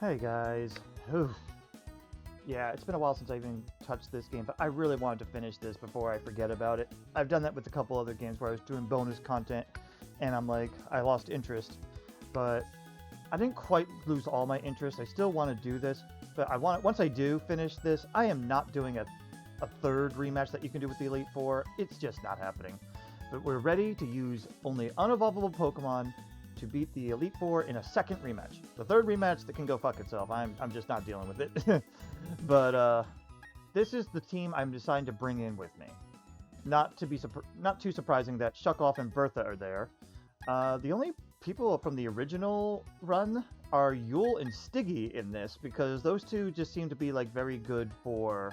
Hey guys. Whew. Yeah, it's been a while since I even touched this game, but I really wanted to finish this before I forget about it. I've done that with a couple other games where I was doing bonus content, and I'm like, I lost interest. But I didn't quite lose all my interest. I still want to do this, but once I do finish this, I am not doing a third rematch that you can do with the Elite Four. It's just not happening. But we're ready to use only unevolvable Pokemon to beat the Elite Four in a second rematch. The third rematch that can go fuck itself. I'm just not dealing with it. But this is the team I'm deciding to bring in with me. Not too surprising that Shuckle and Bertha are there. The only people from the original run are Yule and Stiggy in this, because those two just seem to be like very good for...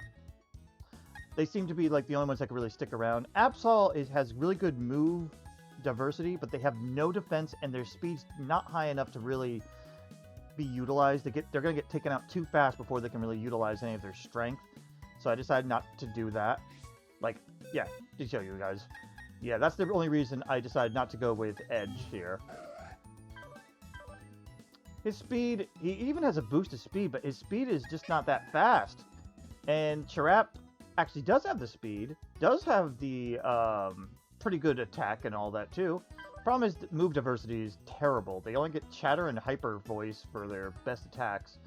They seem to be like the only ones that can really stick around. Absol has really good move diversity, but they have no defense and their speed's not high enough to really be utilized. They're going to get taken out too fast before they can really utilize any of their strength. So I decided not to do that. Like, yeah, to show you guys. Yeah, that's the only reason I decided not to go with Edge here. His speed, he even has a boost of speed, but his speed is just not that fast. And Chirap actually does have the speed, does have the pretty good attack and all that too. Problem is, move diversity is terrible. They only get Chatter and Hyper Voice for their best attacks.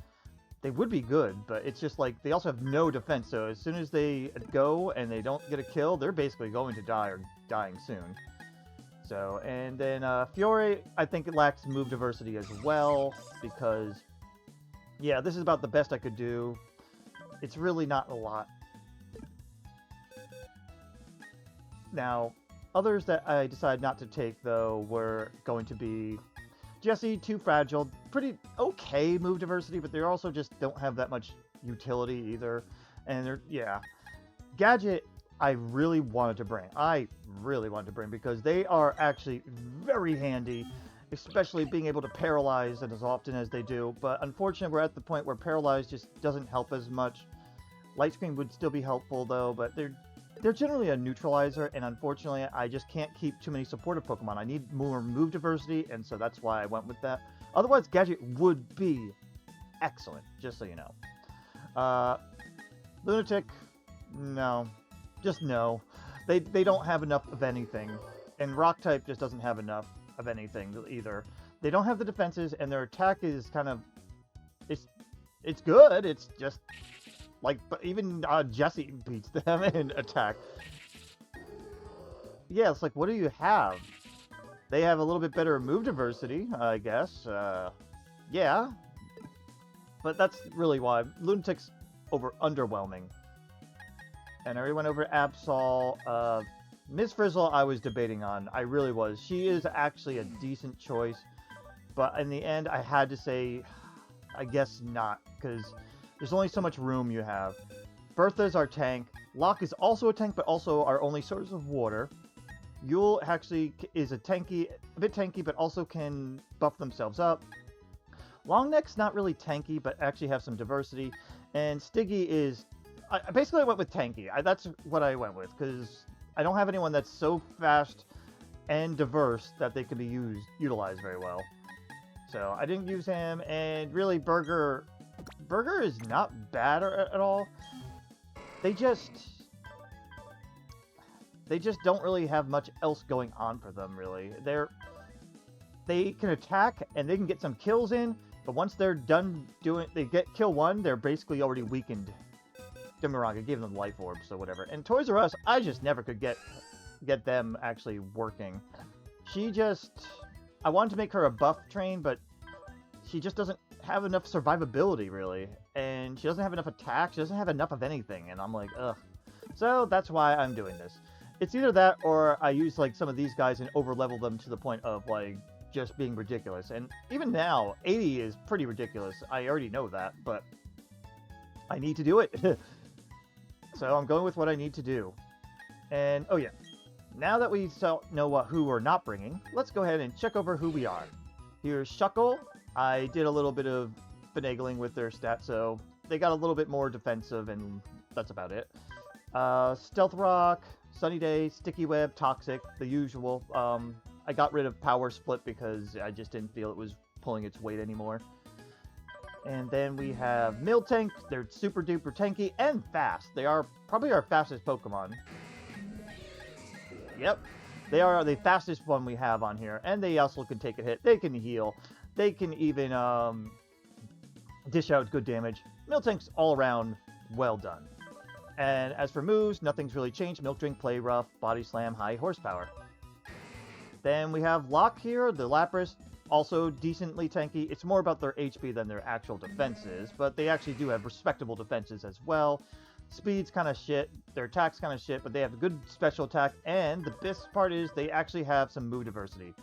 They would be good, but it's just like they also have no defense, so as soon as they go and they don't get a kill, they're basically going to die or dying soon. So, and then Fiore, I think it lacks move diversity as well, because, yeah, this is about the best I could do. It's really not a lot. Now, others that I decided not to take, though, were going to be Jessie, too fragile, pretty okay move diversity, but they also just don't have that much utility either. And they're, yeah. Gadget, I really wanted to bring. Because they are actually very handy, especially being able to paralyze as often as they do. But unfortunately, we're at the point where paralyze just doesn't help as much. Light Screen would still be helpful, though, but they're generally a neutralizer, and unfortunately, I just can't keep too many supportive Pokemon. I need more move diversity, and so that's why I went with that. Otherwise, Gadget would be excellent, just so you know. Lunatic, no. Just no. They don't have enough of anything, and Rock-type just doesn't have enough of anything either. They don't have the defenses, and their attack is kind of... It's good, it's just... Like, but even Jessie beats them in attack. Yeah, it's like, what do you have? They have a little bit better move diversity, I guess. Yeah. But that's really why. Lunatic's underwhelming. And I already went over Absol. Miss Frizzle, I was debating on. I really was. She is actually a decent choice. But in the end, I had to say, I guess not, because... There's only so much room you have. Bertha's our tank. Locke is also a tank, but also our only source of water. Yule actually is a bit tanky, but also can buff themselves up. Longneck's not really tanky, but actually have some diversity. And Stiggy is... basically, I went with tanky. That's what I went with, because I don't have anyone that's so fast and diverse that they can be utilized very well. So I didn't use him, and really Burger is not bad at all. They just don't really have much else going on for them, really. They can attack and they can get some kills in, but once they're done they get kill one, they're basically already weakened. Don't get me wrong, I gave them life orbs, so whatever. And Toys R Us, I just never could get them actually working. I wanted to make her a buff train, but she just doesn't have enough survivability, really, and she doesn't have enough attack, she doesn't have enough of anything, and I'm like, ugh. So that's why I'm doing this. It's either that, or I use, like, some of these guys and over-level them to the point of, like, just being ridiculous, and even now, 80 is pretty ridiculous. I already know that, but I need to do it. So I'm going with what I need to do. And, oh yeah, now that we know who we're not bringing, let's go ahead and check over who we are. Here's Shuckle. I did a little bit of finagling with their stats, so they got a little bit more defensive, and that's about it. Stealth Rock, Sunny Day, Sticky Web, Toxic, the usual. I got rid of Power Split because I just didn't feel it was pulling its weight anymore. And then we have Miltank. They're super duper tanky and fast. They are probably our fastest Pokemon. Yep. They are the fastest one we have on here. And they also can take a hit. They can heal. They can even dish out good damage. Miltank's all around well done. And as for moves, nothing's really changed. Milk Drink, Play Rough, Body Slam, High Horsepower. Then we have Lock here, the Lapras. Also decently tanky. It's more about their HP than their actual defenses, but they actually do have respectable defenses as well. Speed's kind of shit, their attack's kind of shit, but they have a good special attack, and the best part is they actually have some move diversity.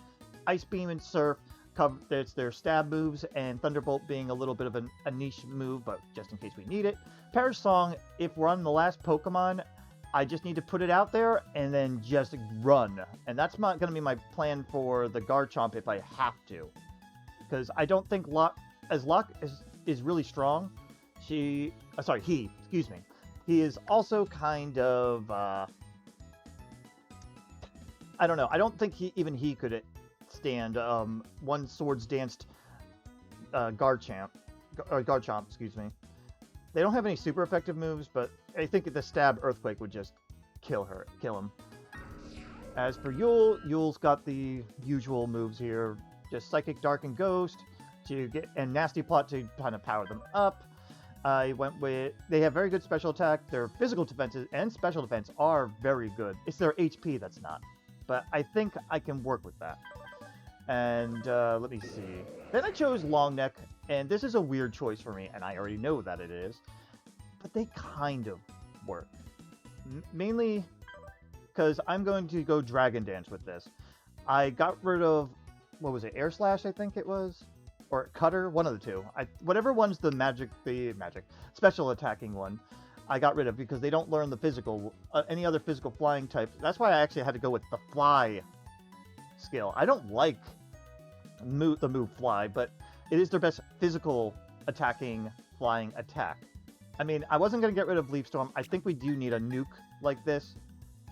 Ice Beam and Surf, it's their stab moves, and Thunderbolt being a little bit of a niche move, but just in case we need it. Perish Song, if we're on the last Pokemon, I just need to put it out there and then just run. And that's not going to be my plan for the Garchomp if I have to. Because I don't think Lock is really strong. He is also kind of, I don't know. I don't think he could stand one Swords Danced Garchomp, excuse me. They don't have any super effective moves, but I think the Stab Earthquake would just kill him. As for Yule's got the usual moves here. Just Psychic, Dark, and Ghost and Nasty Plot to kind of power them up. I went with... They have very good special attack. Their physical defenses and special defense are very good. It's their HP that's not. But I think I can work with that. And let me see. Then I chose Long Neck, and this is a weird choice for me, and I already know that it is. But they kind of work. Mainly because I'm going to go Dragon Dance with this. I got rid of... What was it? Air Slash, I think it was? Or Cutter? One of the two. Whatever one's the special attacking one, I got rid of because they don't learn the physical, any other physical flying type. That's why I actually had to go with the Fly skill. I don't like the move Fly, but it is their best physical attacking flying attack. I mean, I wasn't going to get rid of Leaf Storm. I think we do need a nuke like this.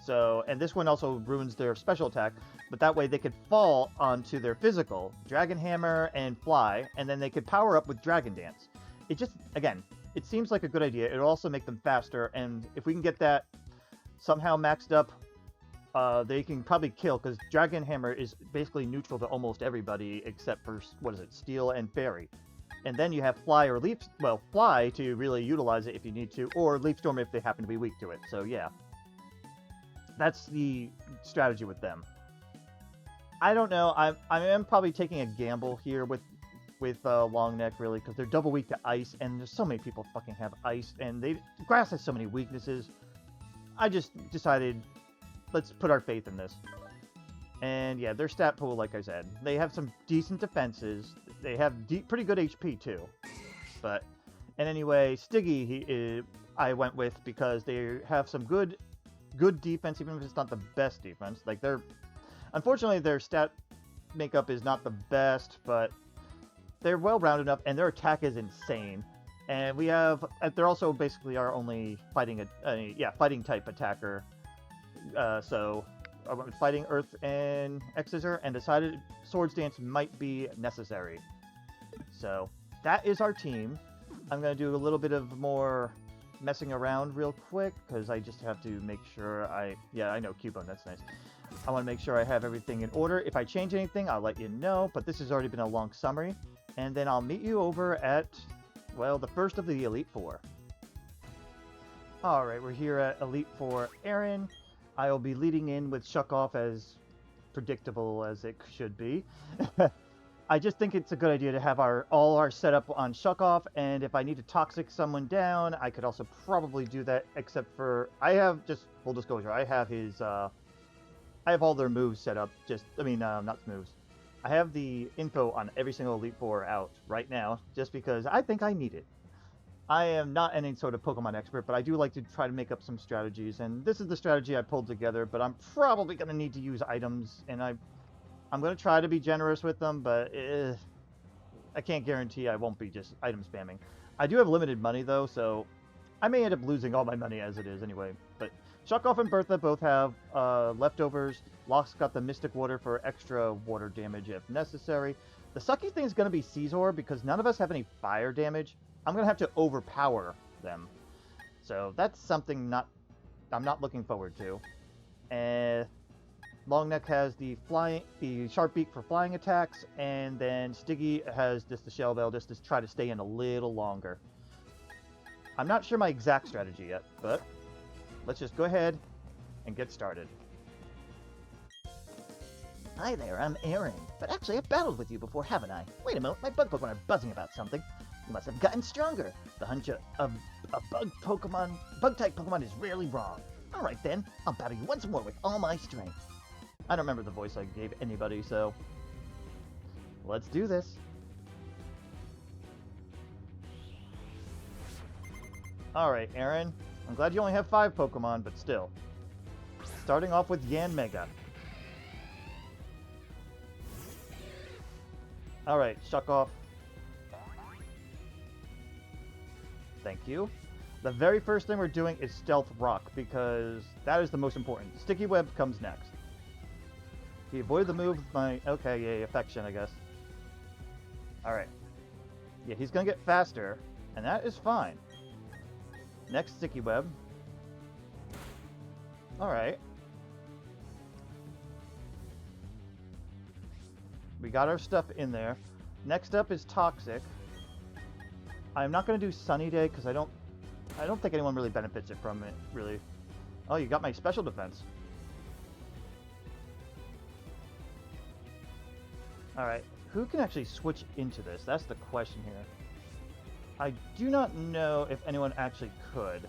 So, and this one also ruins their special attack, but that way they could fall onto their physical, Dragon Hammer and Fly, and then they could power up with Dragon Dance. It just, again, it seems like a good idea. It'll also make them faster, and if we can get that somehow maxed up, they can probably kill, because Dragon Hammer is basically neutral to almost everybody except for, Steel and Fairy. And then you have Fly or Leaf, Fly to really utilize it if you need to, or Leaf Storm if they happen to be weak to it. So yeah, that's the strategy with them. I don't know. I am probably taking a gamble here with Long Neck, really, because they're double weak to Ice, and there's so many people fucking have Ice, and Grass has so many weaknesses. I just decided, let's put our faith in this. And yeah, their stat pool, like I said, they have some decent defenses. They have pretty good HP too. But, and anyway, Stiggy, I went with because they have some good defense, even if it's not the best defense. Like unfortunately, their stat makeup is not the best, but they're well-rounded enough, and their attack is insane. And they're also basically our only fighting type attacker. So I went with Fighting, Earth, and X-Scissor, and decided Swords Dance might be necessary. So that is our team. I'm going to do a little bit of more messing around real quick, because I just have to make sure I know Cubone, that's nice. I want to make sure I have everything in order. If I change anything, I'll let you know, but this has already been a long summary. And then I'll meet you over at, the first of the Elite Four. Alright, we're here at Elite Four Aaron. I'll be leading in with Shuckle, as predictable as it should be. I just think it's a good idea to have all our setup on Shuckle, and if I need to Toxic someone down, I could also probably do that, except for, just full disclosure, I have all their moves set up, not moves. I have the info on every single Elite Four out right now, just because I think I need it. I am not any sort of Pokemon expert, but I do like to try to make up some strategies, and this is the strategy I pulled together, but I'm probably going to need to use items, and I'm going to try to be generous with them, but I can't guarantee I won't be just item spamming. I do have limited money, though, so I may end up losing all my money as it is anyway. But Shuckle and Bertha both have leftovers. Lock's got the Mystic Water for extra water damage if necessary. The sucky thing is going to be Caesar because none of us have any fire damage. I'm going to have to overpower them. So that's something I'm not looking forward to. And Longneck has the sharp beak for flying attacks, and then Stiggy has just the shell bell just to try to stay in a little longer. I'm not sure my exact strategy yet, but let's just go ahead and get started. Hi there, I'm Aaron. But actually, I've battled with you before, haven't I? Wait a moment, my bug Pokemon are buzzing about something. You must have gotten stronger. The hunch of a bug type Pokemon is rarely wrong. Alright then, I'll battle you once more with all my strength. I don't remember the voice I gave anybody, so let's do this. Alright, Aaron. I'm glad you only have 5 Pokemon, but still. Starting off with Yanmega. Alright, shuck off. Thank you. The very first thing we're doing is Stealth Rock, because that is the most important. Sticky Web comes next. He avoided the move with my... Okay, yeah, Affection, I guess. Alright. Yeah, he's gonna get faster, and that is fine. Next, Sticky Web. Alright. We got our stuff in there. Next up is Toxic. I'm not going to do Sunny Day because I don't think anyone really benefits it from it, really. Oh, you got my special defense. Alright, who can actually switch into this? That's the question here. I do not know if anyone actually could.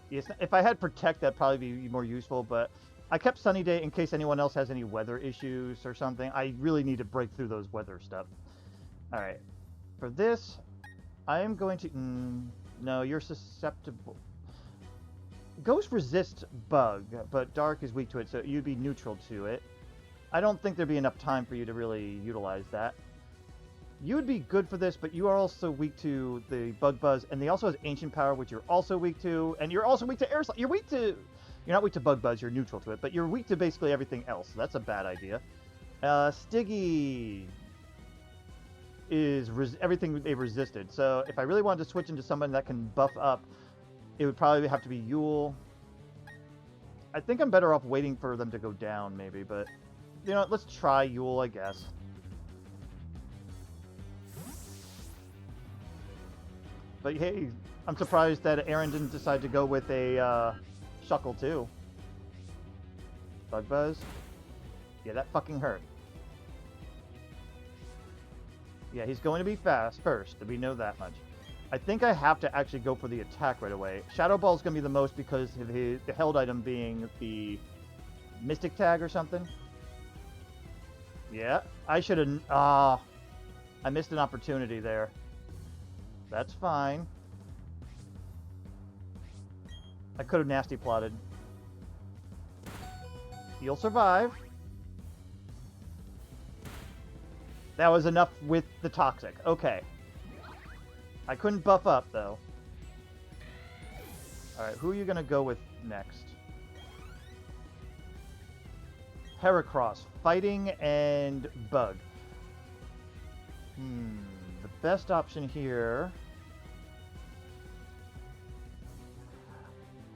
Yes, if I had Protect, that'd probably be more useful, but I kept Sunny Day in case anyone else has any weather issues or something. I really need to break through those weather stuff. Alright. For this, I am going to... no, you're susceptible. Ghost resists Bug, but Dark is weak to it, so you'd be neutral to it. I don't think there'd be enough time for you to really utilize that. You would be good for this, but you are also weak to the Bug Buzz, and they also has Ancient Power, which you're also weak to, and you're also weak to Air Slide. You're weak to... You're not weak to Bug Buzz, you're neutral to it, but you're weak to basically everything else. So that's a bad idea. Stiggy is everything they've resisted. So if I really wanted to switch into someone that can buff up, it would probably have to be Yule. I think I'm better off waiting for them to go down, maybe, but... You know what, let's try Yule, I guess. But hey, I'm surprised that Aaron didn't decide to go with a, Shuckle too. Bug Buzz? Yeah, that fucking hurt. Yeah, he's going to be fast first, we know that much. I think I have to actually go for the attack right away. Shadow Ball is going to be the most because of the held item being the Mystic Tag or something. Yeah, I should have... I missed an opportunity there. That's fine. I could have nasty plotted. You'll survive. That was enough with the Toxic. Okay. I couldn't buff up, though. Alright, who are you going to go with next? Heracross. Fighting and Bug. The best option here...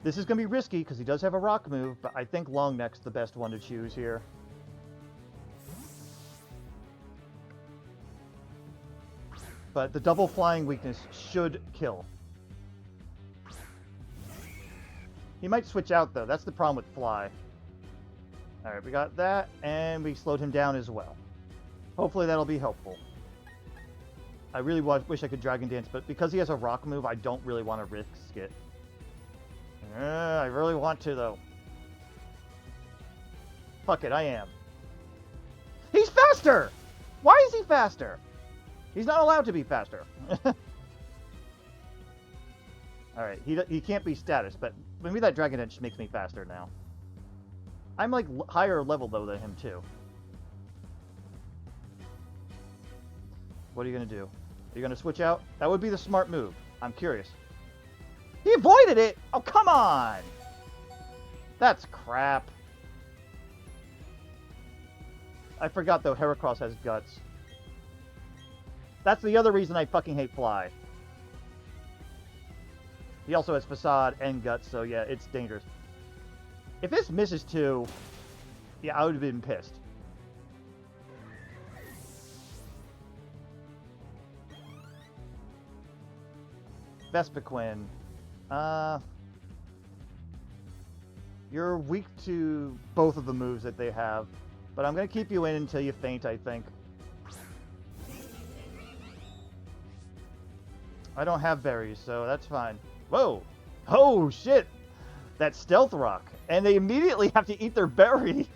This is going to be risky because he does have a rock move, but I think Longneck's the best one to choose here. But the double flying weakness should kill. He might switch out, though. That's the problem with Fly. Alright, we got that, and we slowed him down as well. Hopefully that'll be helpful. I really wish I could Dragon Dance, but because he has a rock move, I don't really want to risk it. I really want to, though. Fuck it, I am. He's faster! Why is he faster? He's not allowed to be faster. Alright, he can't be status, but maybe that Dragon Edge makes me faster now. I'm like higher level, though, than him, too. What are you going to do? Are you going to switch out? That would be the smart move. I'm curious. He avoided it! Oh, come on! That's crap. I forgot, though, Heracross has guts. That's the other reason I fucking hate Fly. He also has Facade and Guts, so yeah, it's dangerous. If this misses 2, yeah, I would have been pissed. Vespiquen. You're weak to both of the moves that they have, but I'm going to keep you in until you faint, I think. I don't have berries, so that's fine. Whoa! Oh, shit! That's Stealth Rock. And they immediately have to eat their berry.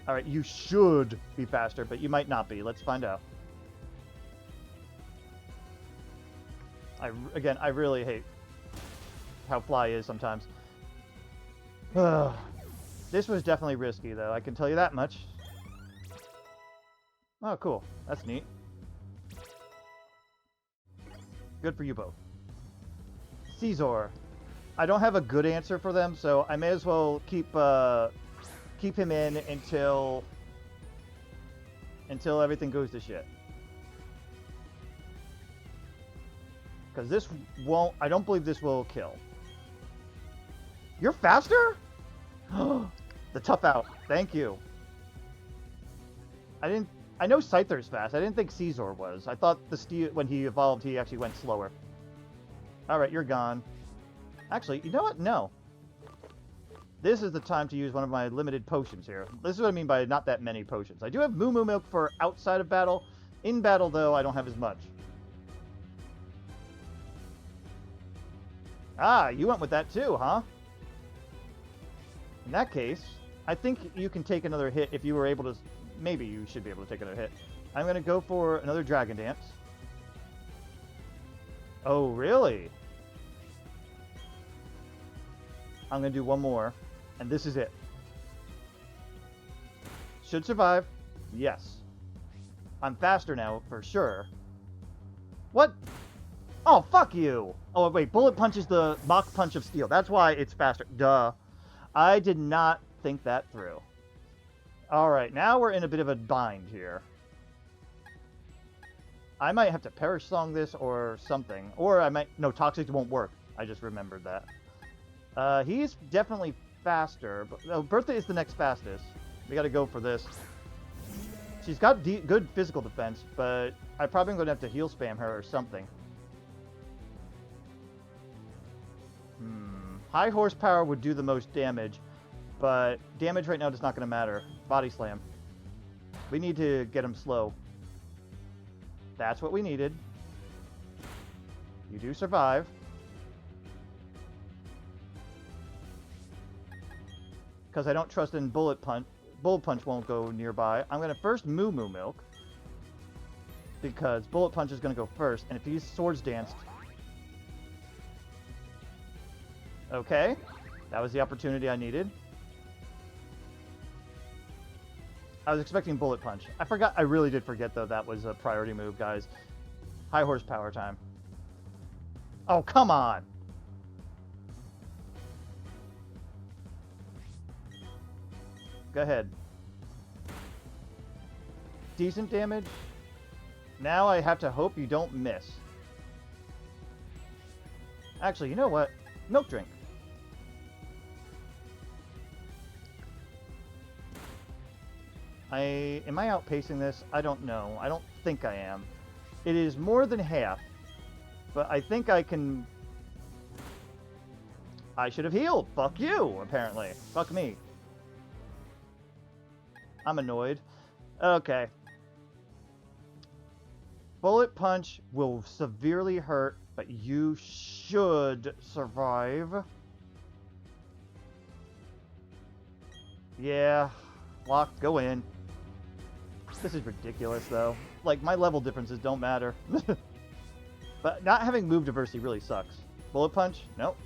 Alright, you should be faster, but you might not be. Let's find out. Again, I really hate how Fly is sometimes. This was definitely risky, though. I can tell you that much. Oh, cool. That's neat. Good for you both. Caesar. I don't have a good answer for them, so I may as well keep him in until everything goes to shit. Because this won't... I don't believe this will kill. You're faster? The tough out. Thank you. I know Scyther's fast. I didn't think Caesar was. I thought the steel, when he evolved, he actually went slower. Alright, you're gone. Actually, you know what? No. This is the time to use one of my limited potions here. This is what I mean by not that many potions. I do have Moo Moo Milk for outside of battle. In battle, though, I don't have as much. Ah, you went with that too, huh? In that case, I think you can take another hit if you were able to... Maybe you should be able to take another hit. I'm going to go for another Dragon Dance. Oh, really? I'm going to do one more, and this is it. Should survive. Yes. I'm faster now, for sure. What? Oh, fuck you! Oh, wait, Bullet Punch is the Mach Punch of Steel. That's why it's faster. Duh. I did not think that through. Alright, now we're in a bit of a bind here. I might have to Perish Song this or something. Or I might... No, Toxic won't work. I just remembered that. He's definitely faster. But, no, Bertha is the next fastest. We gotta go for this. She's got good physical defense, but I probably am going to have to heal spam her or something. High horsepower would do the most damage, but damage right now is not going to matter. Body Slam. We need to get him slow. That's what we needed. You do survive. Because I don't trust in Bullet Punch. Bullet Punch won't go nearby. I'm going to first Moo Moo Milk. Because Bullet Punch is going to go first. And if he's Swords Danced... Okay. That was the opportunity I needed. I was expecting Bullet Punch. I forgot. I really did forget, though, that was a priority move, guys. High horsepower time. Oh, come on! Go ahead. Decent damage. Now I have to hope you don't miss. Actually, you know what? Milk Drink. Am I outpacing this? I don't know. I don't think I am. It is more than half, but I think I can... I should have healed. Fuck you, apparently. Fuck me. I'm annoyed. Okay. Bullet Punch will severely hurt, but you should survive. Yeah. Locked. Go in. This is ridiculous, though. Like, my level differences don't matter. But not having move diversity really sucks. Bullet Punch? Nope.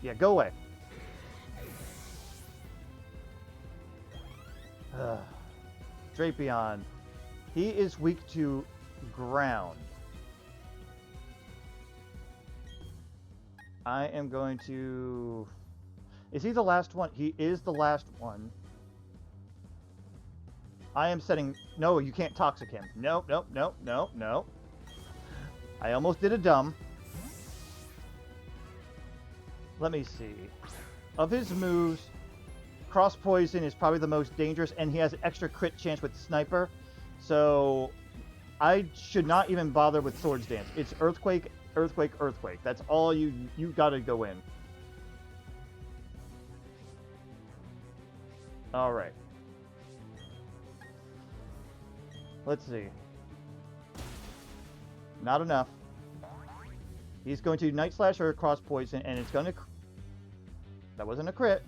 Yeah, go away. Drapion. He is weak to ground. I am going to... Is he the last one? He is the last one. I am setting... No, you can't Toxic him. Nope, nope, nope, nope, nope. I almost did a dumb. Let me see. Of his moves, Cross Poison is probably the most dangerous, and he has an extra crit chance with Sniper. So I should not even bother with Swords Dance. It's Earthquake, Earthquake, Earthquake. That's all you gotta go in. Alright. Let's see. Not enough. He's going to Night Slash or Cross Poison, and it's going to... That wasn't a crit.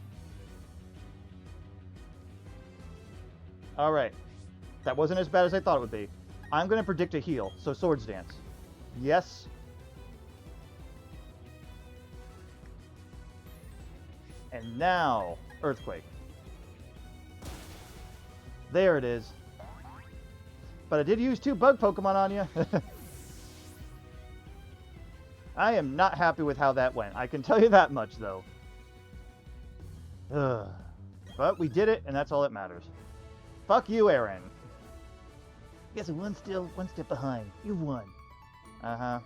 Alright. That wasn't as bad as I thought it would be. I'm going to predict a heal, so Swords Dance. Yes. And now, Earthquake. There it is. But I did use 2 bug Pokemon on you. I am not happy with how that went. I can tell you that much, though. Ugh. But we did it, and that's all that matters. Fuck you, Aaron. Guess one step behind. You won. Uh-huh.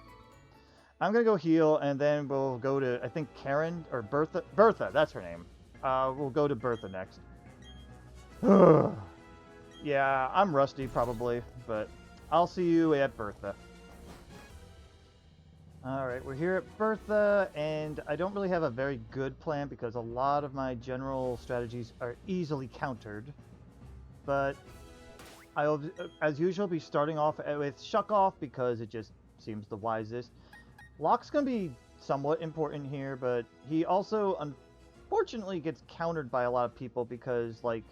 I'm gonna go heal, and then we'll go to, I think, Karen, or Bertha. Bertha, that's her name. We'll go to Bertha next. Yeah, I'm rusty, probably, but I'll see you at Bertha. Alright, we're here at Bertha, and I don't really have a very good plan because a lot of my general strategies are easily countered. But I'll, as usual, be starting off with Shuckle because it just seems the wisest. Lock's going to be somewhat important here, but he also, unfortunately, gets countered by a lot of people because, like,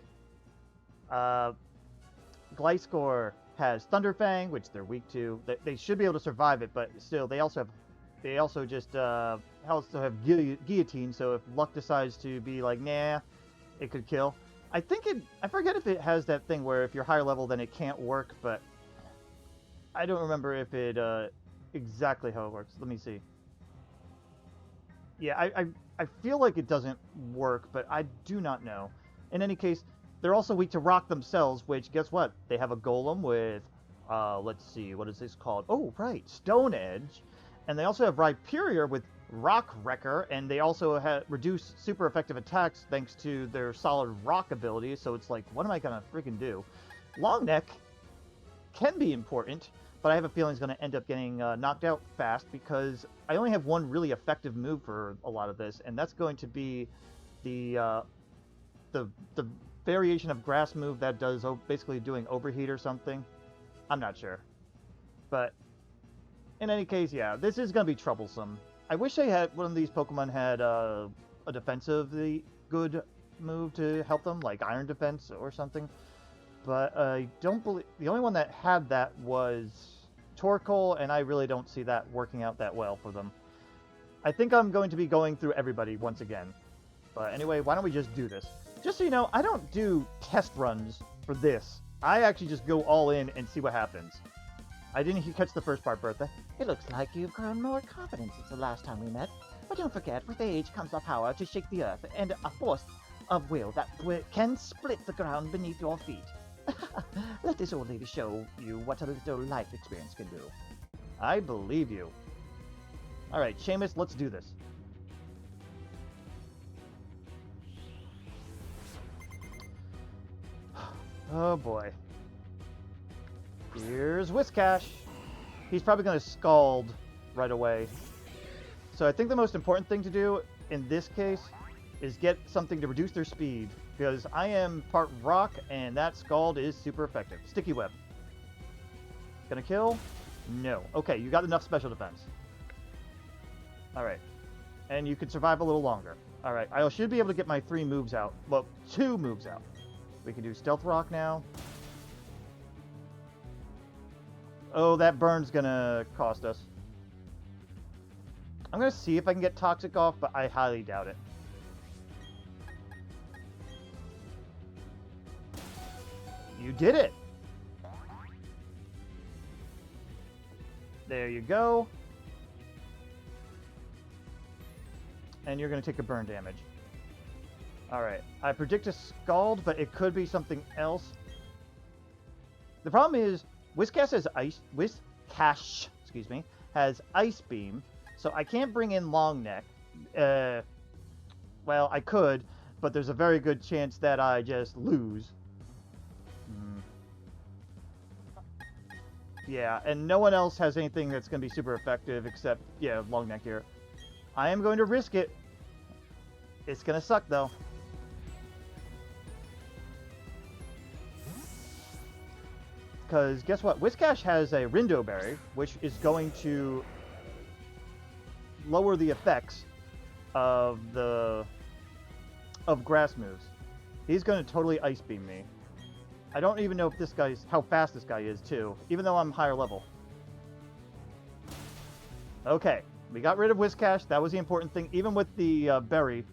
Gliscor has Thunderfang, which they're weak to. They should be able to survive it, but still, they also have Guillotine, so if Luck decides to be like, nah, it could kill. I forget if it has that thing where if you're higher level, then it can't work, but I don't remember if it, exactly how it works. Let me see. Yeah, I feel like it doesn't work, but I do not know. In any case, they're also weak to rock themselves, which, guess what? They have a Golem with, let's see, what is this called? Oh, right, Stone Edge. And they also have Rhyperior with Rock Wrecker, and they also have reduced super effective attacks thanks to their solid rock ability, so it's like, what am I gonna freaking do? Long Neck can be important, but I have a feeling it's going to end up getting knocked out fast because I only have one really effective move for a lot of this, and that's going to be the variation of grass move that does basically doing overheat or something. I'm not sure. But in any case, yeah, this is going to be troublesome. I wish I had one of these Pokemon had a defensively good move to help them, like Iron Defense or something. But I don't believe... The only one that had that was Torkoal, and I really don't see that working out that well for them. I think I'm going to be going through everybody once again. But anyway, why don't we just do this? Just so you know, I don't do test runs for this. I actually just go all in and see what happens. I didn't catch the first part, Bertha. It looks like you've grown more confident since the last time we met. But don't forget, with age comes the power to shake the earth and a force of will that can split the ground beneath your feet. Let this old lady show you what a little life experience can do. I believe you. Alright, Seamus, let's do this. Oh boy. Here's Whiscash. He's probably going to Scald right away. So I think the most important thing to do in this case is get something to reduce their speed. Because I am part rock, and that Scald is super effective. Sticky Web. Gonna kill? No. Okay, you got enough special defense. Alright. And you can survive a little longer. Alright, I should be able to get my 3 moves out. Well, 2 moves out. We can do Stealth Rock now. Oh, that burn's gonna cost us. I'm gonna see if I can get Toxic off, but I highly doubt it. You did it! There you go. And you're going to take a burn damage. Alright, I predict a Scald, but it could be something else. The problem is, Whiscash excuse me, has Ice Beam, so I can't bring in Long Neck. Well, I could, but there's a very good chance that I just lose. Yeah, and no one else has anything that's going to be super effective except, yeah, Long Neck here. I am going to risk it. It's going to suck, though. Because guess what? Whiscash has a Rindo Berry, which is going to lower the effects of grass moves. He's going to totally Ice Beam me. I don't even know if this guy's how fast this guy is too, even though I'm higher level. Okay, we got rid of Whiscash. That was the important thing. Even with the berry,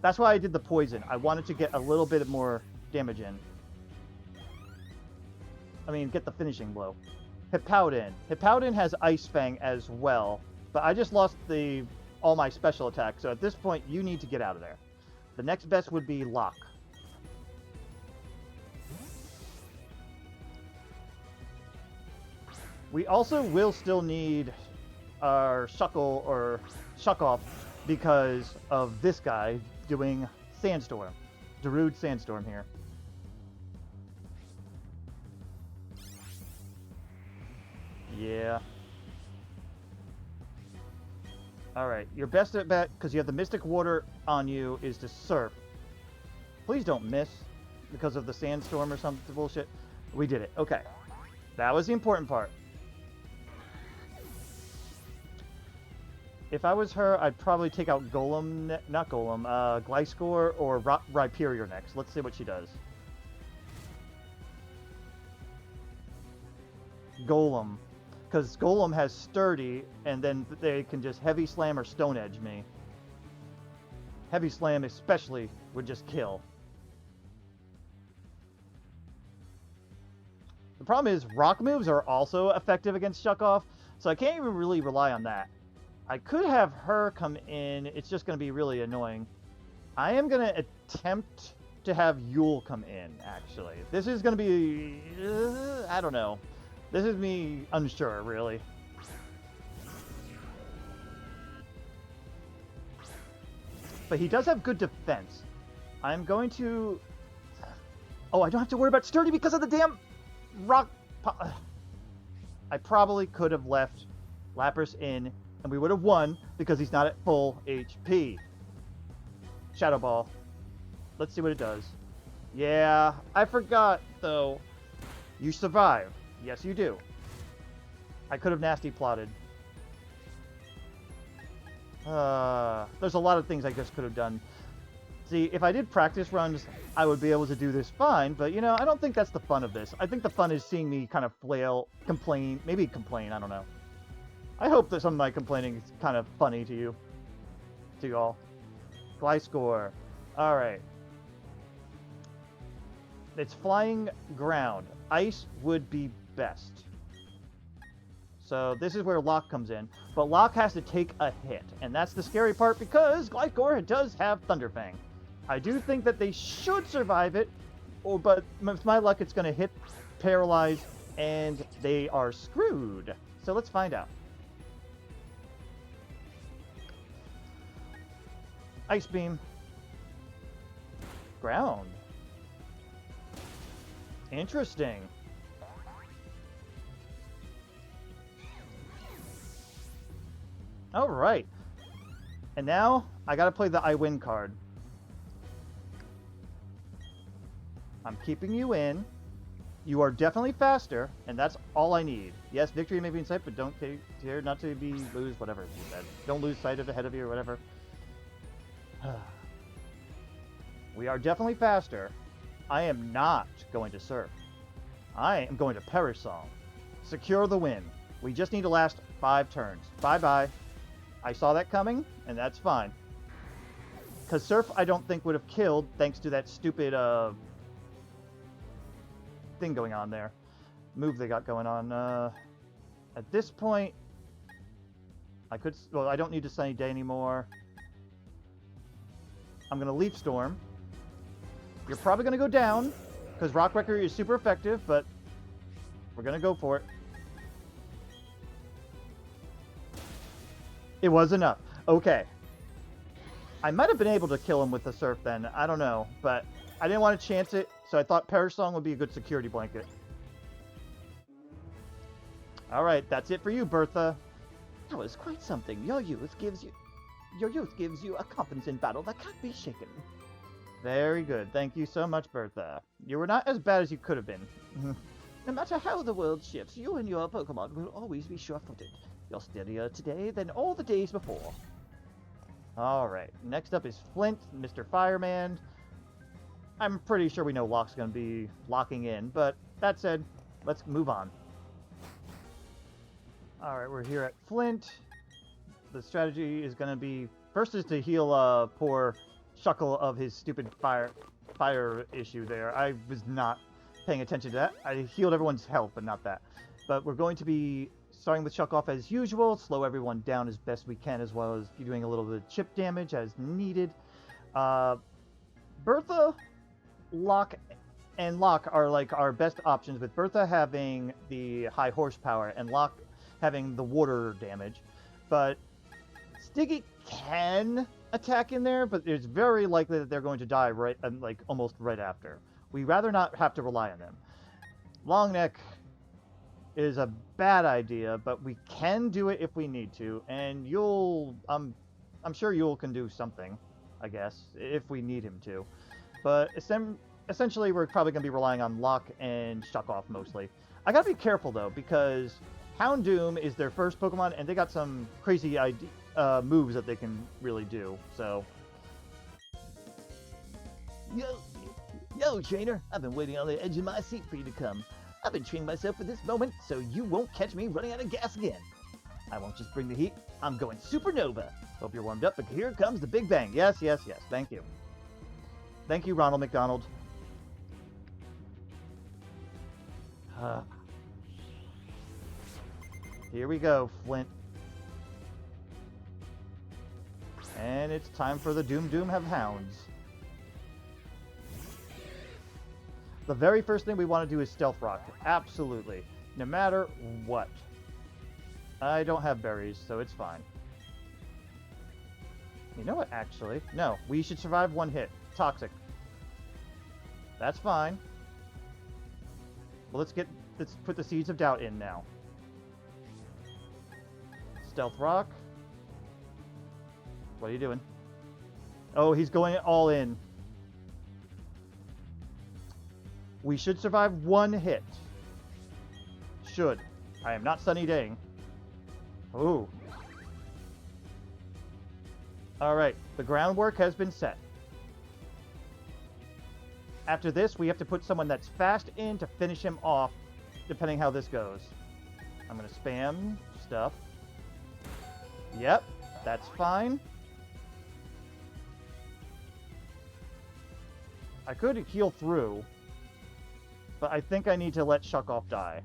that's why I did the poison. I wanted to get a little bit more damage in. I mean, get the finishing blow. Hippowdon. Hippowdon has Ice Fang as well, but I just lost all my special attacks, so at this point, you need to get out of there. The next best would be Lock. We also will still need our Shuckle or Shuck-Off because of this guy doing Sandstorm. Darude Sandstorm here. Yeah. Alright, your best bet, because you have the Mystic Water on you, is to Surf. Please don't miss because of the Sandstorm or some bullshit. We did it. Okay. That was the important part. If I was her, I'd probably take out Golem, not Golem, Gliscor or Rhyperior next. Let's see what she does. Golem. Because Golem has Sturdy, and then they can just Heavy Slam or Stone Edge me. Heavy Slam especially would just kill. The problem is, Rock moves are also effective against Shuck-Off, so I can't even really rely on that. I could have her come in, it's just going to be really annoying. I am going to attempt to have Yule come in, actually. This is going to be... I don't know. This is me unsure, really. But he does have good defense. I'm going to... Oh, I don't have to worry about Sturdy because of the damn rock... I probably could have left Lapras in, and we would have won because he's not at full HP. Shadow Ball. Let's see what it does. Yeah, I forgot, though. You survive. Yes, you do. I could have nasty plotted. There's a lot of things I just could have done. See, if I did practice runs, I would be able to do this fine, but, you know, I don't think that's the fun of this. I think the fun is seeing me kind of flail, complain, maybe complain, I don't know. I hope that some of my complaining is kind of funny to you. To y'all. Gliscor. Alright. It's flying ground. Ice would be best. So this is where Lock comes in. But Lock has to take a hit. And that's the scary part because Gliscor does have Thunderfang. I do think that they should survive it. But with my luck, it's going to hit, paralyze, and they are screwed. So let's find out. Ice Beam. Ground. Interesting. All right. And now I gotta play the I win card. I'm keeping you in. You are definitely faster, and that's all I need. Yes, victory may be in sight, but don't care not to lose whatever you said. Don't lose sight of ahead of you or whatever. We are definitely faster. I am not going to Surf. I am going to Perish Song. Secure the win. We just need to last 5 turns. Bye-bye. I saw that coming, and that's fine. Because Surf, I don't think would have killed, thanks to that stupid thing going on there. Move they got going on. At this point, I could... Well, I don't need to Sunny Day anymore. I'm going to Leaf Storm. You're probably going to go down, because Rock Wrecker is super effective, but We're gonna go for it. It was enough. Okay. I might have been able to kill him with the surf then. I don't know. But I didn't want to chance it, so I thought Perish Song would be a good security blanket. Alright, that's it for you, Bertha. That was quite something. Your youth gives you a confidence in battle that can't be shaken. Very good. Thank you so much, Bertha. You were not as bad as you could have been. No matter how the world shifts, you and your Pokemon will always be sure-footed. You're steadier today than all the days before. Alright, next up is Flint, Mr. Fireman. I'm pretty sure we know Locke's going to be locking in, but that said, let's move on. Alright, we're here at Flint. The strategy is going to be, first is to heal poor Shuckle of his stupid fire issue there. I was not paying attention to that. I healed everyone's health, but not that. But we're going to be starting with Shuckle off as usual, slow everyone down as best we can, as well as doing a little bit of chip damage as needed. Bertha, Locke, and Locke are like our best options, with Bertha having the high horsepower and Locke having the water damage. But Stiggy can attack in there, but it's very likely that they're going to die right, like almost right after. We'd rather not have to rely on them. Longneck is a bad idea, but we can do it if we need to, and I'm sure Yule can do something, I guess, if we need him to. But essentially, we're probably going to be relying on Locke and Shuck-Off mostly. I gotta be careful, though, because Houndoom is their first Pokemon, and they got some crazy moves that they can really do, so... Yo, trainer, I've been waiting on the edge of my seat for you to come. I've been training myself for this moment, so you won't catch me running out of gas again. I won't just bring the heat, I'm going supernova. Hope you're warmed up, but here comes the Big Bang. Yes, yes, yes. Thank you. Thank you, Ronald McDonald. Here we go, Flint. And it's time for the Doom have hounds. The very first thing we want to do is Stealth Rock. Absolutely. No matter what. I don't have berries, so it's fine. You know what, actually? No, we should survive one hit. Toxic. That's fine. Well, let's put the Seeds of Doubt in now. Stealth Rock. What are you doing? Oh, he's going all in. We should survive one hit. Should. I am not Sunny Daying. Ooh. Alright, the groundwork has been set. After this, we have to put someone that's fast in to finish him off, depending how this goes. I'm going to spam stuff. Yep, that's fine. I could heal through, but I think I need to let Shuck-Off die.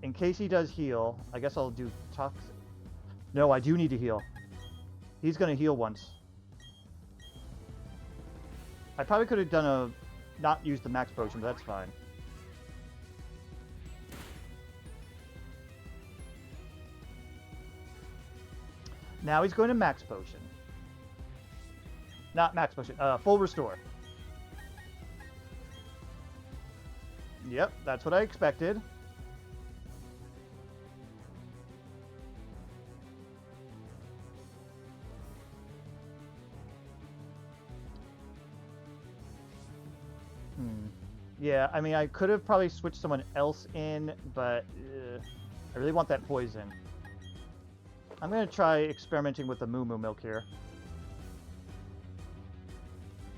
In case he does heal, I guess I'll do Toxic. No, I do need to heal. He's going to heal once. I probably could have done not use the Max Potion, but that's fine. Now he's going to Max Potion. Not Max Potion, Full Restore. Yep, that's what I expected. Yeah, I mean, I could have probably switched someone else in, but I really want that poison. I'm going to try experimenting with the Moo Moo Milk here.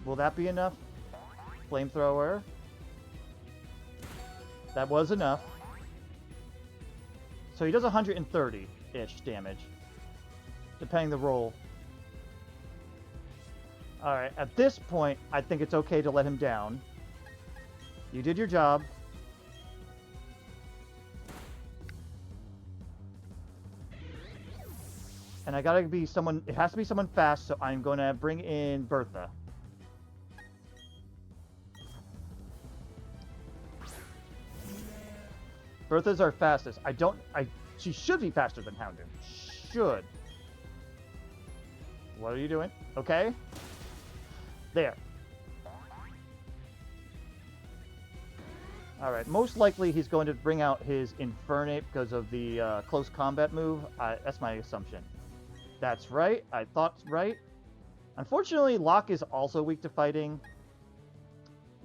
Will that be enough? Flamethrower. That was enough. So he does 130-ish damage, depending the roll. Alright, at this point, I think it's okay to let him down. You did your job. And I gotta be someone, it has to be someone fast, so I'm gonna bring in Bertha. Bertha's our fastest. She should be faster than Houndoom. Should. What are you doing? Okay. There. Alright, most likely he's going to bring out his Infernape because of the close combat move. That's my assumption. That's right. I thought right. Unfortunately, Locke is also weak to fighting.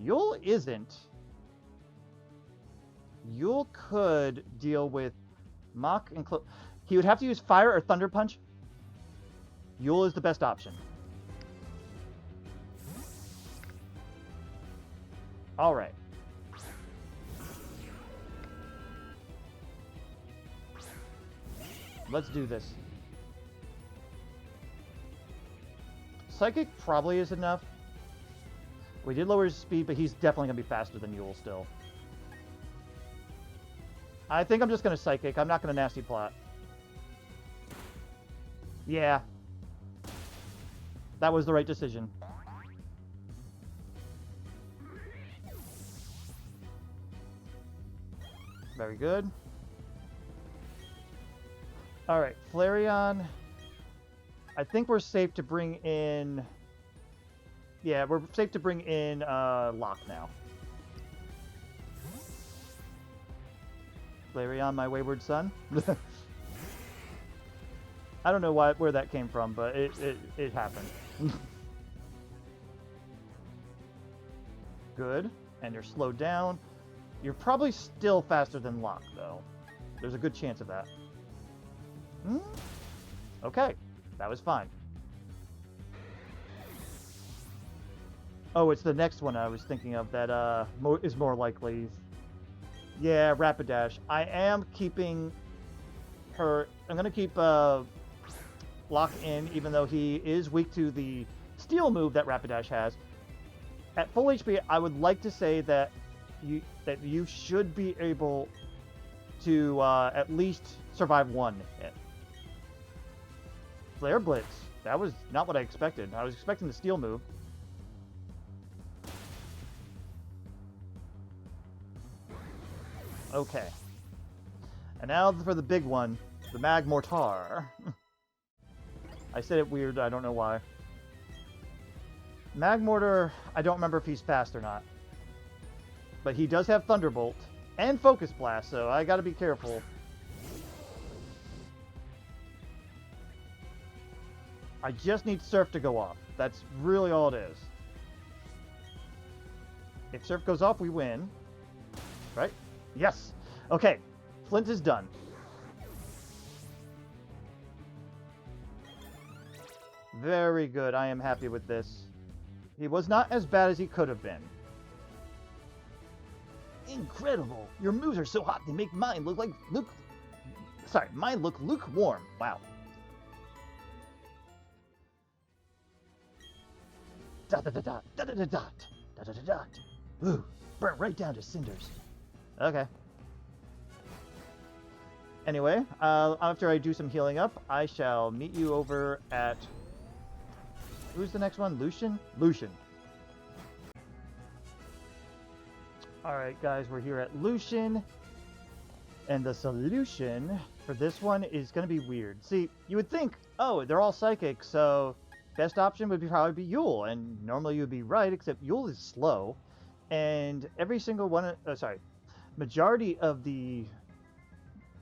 Yule isn't. Yule could deal with Mach and he would have to use Fire or Thunder Punch. Yule is the best option. Alright. Let's do this. Psychic probably is enough. We did lower his speed, but he's definitely going to be faster than Yule still. I think I'm just going to Psychic. I'm not going to Nasty Plot. Yeah. That was the right decision. Very good. Alright, Flareon. I think we're safe to bring in... Yeah, we're safe to bring in Locke now. Flareon, my wayward son. I don't know where that came from, but it happened. Good. And you're slowed down. You're probably still faster than Locke, though. There's a good chance of that. Okay. That was fine. Oh, it's the next one I was thinking of that is more likely. Yeah, Rapidash. I am keeping her... I'm going to keep Locke in, even though he is weak to the Steel move that Rapidash has. At full HP, I would like to say that you should be able to at least survive one hit. Flare Blitz. That was not what I expected. I was expecting the Steel move. Okay. And now for the big one, the Magmortar. I said it weird, I don't know why. Magmortar, I don't remember if he's fast or not. But he does have Thunderbolt and Focus Blast, so I gotta be careful. I just need Surf to go off. That's really all it is. If Surf goes off, we win. Right? Yes! Okay, Flint is done. Very good, I am happy with this. He was not as bad as he could have been. Incredible! Your moves are so hot they make mine look like mine look lukewarm. Wow. Dot dot dot dot dot dot dot dot dot dot. Ooh, burnt right down to cinders. Okay. Anyway, after I do some healing up, I shall meet you over at... Who's the next one? Lucian? Lucian. Alright guys, we're here at Lucian. And the solution for this one is going to be weird. See, you would think, oh, they're all psychic, so best option would probably be Yule. And normally you would be right, except Yule is slow. And every single one... majority of the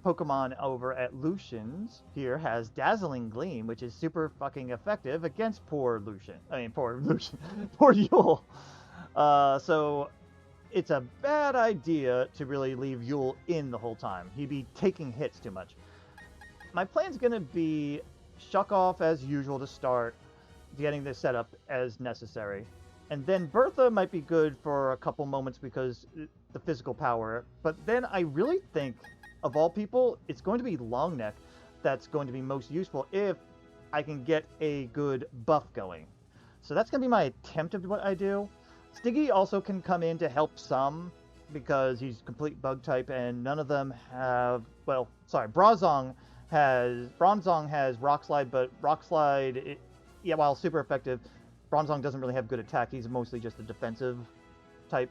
Pokemon over at Lucian's here has Dazzling Gleam, which is super fucking effective against poor Yule. So it's a bad idea to really leave Yule in the whole time. He'd be taking hits too much. My plan's gonna be Shuck off as usual to start, getting this set up as necessary. And then Bertha might be good for a couple moments because the physical power. But then I really think, of all people, it's going to be Longneck that's going to be most useful if I can get a good buff going. So that's going to be my attempt of what I do. Stiggy also can come in to help some because he's complete bug type and none of them have... Well, sorry, Bronzong has Rock Slide, but Rock Slide, yeah, while super effective, Bronzong doesn't really have good attack. He's mostly just a defensive type.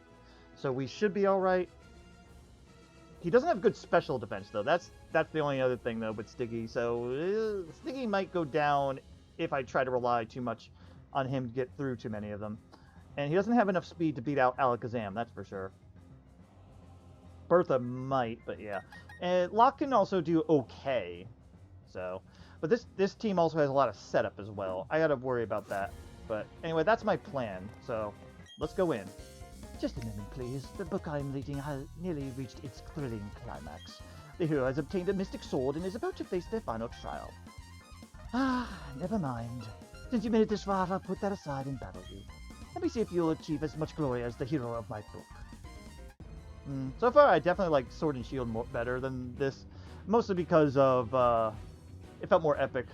So we should be alright. He doesn't have good special defense, though. That's the only other thing, though, with Stiggy. So Stiggy might go down if I try to rely too much on him to get through too many of them. And he doesn't have enough speed to beat out Alakazam, that's for sure. Bertha might, but yeah. And Locke can also do okay. So, but this team also has a lot of setup as well. I gotta worry about that. But anyway, that's my plan. So, let's go in. Just a moment, please. The book I am reading has nearly reached its thrilling climax. The hero has obtained a mystic sword and is about to face their final trial. Ah, never mind. Since you made it this far, I'll put that aside and battle you. Let me see if you'll achieve as much glory as the hero of my book. So far, I definitely like Sword and Shield better than this. Mostly because of, it felt more epic.